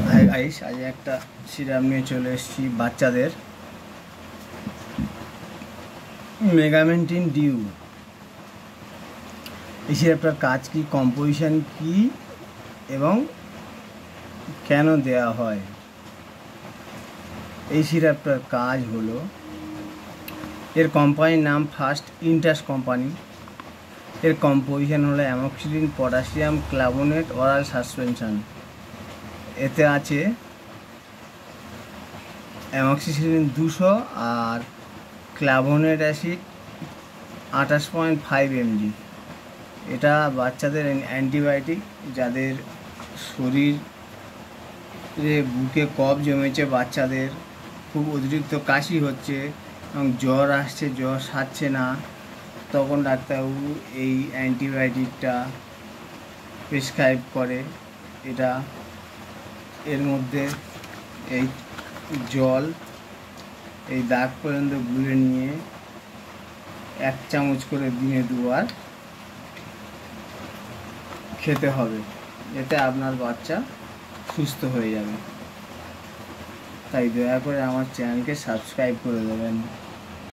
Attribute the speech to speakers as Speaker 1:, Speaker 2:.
Speaker 1: Hi guys, আজ একটা syrup নিয়ে চলে এসেছি বাচ্চাদের, মেগামেন্টিন ডিউ। এই সিরাপটার কাজ কি, কম্পোজিশন কি এবং কেন দেয়া হয়? এই সিরাপটার কাজ হলো, এর কোম্পানির নাম ফার্স্ট ইন্টাস কোম্পানি। এর কম্পোজিশন হলো অ্যামক্সিলিন, পটাশিয়াম ক্লাবোনেট, অরাল সাসপেনশন। এতে আছে অ্যামক্সিসিলিন 200 আর ক্লাবোনেট অ্যাসিড 28.5 mg। এটা বাচ্চাদের অ্যান্টিবায়োটিক, যাদের শরীরে বুকে কফ জমেছে, বাচ্চাদের খুব অতিরিক্ত কাশি হচ্ছে এবং জ্বর আসছে, জ্বর সারছে না, তখন ডাক্তারবাবু এই অ্যান্টিবায়োটিকটা প্রেসক্রাইব করে। এটা এর মধ্যে এই জল এই দাগ পর্যন্ত গুলে নিয়ে 1 চামচ করে দিনে 2 বার খেতে হবে, এতে আপনার বাচ্চা সুস্থ হয়ে যাবে। তাই দয়া করে আমার চ্যানেলকে সাবস্ক্রাইব করে দেবেন।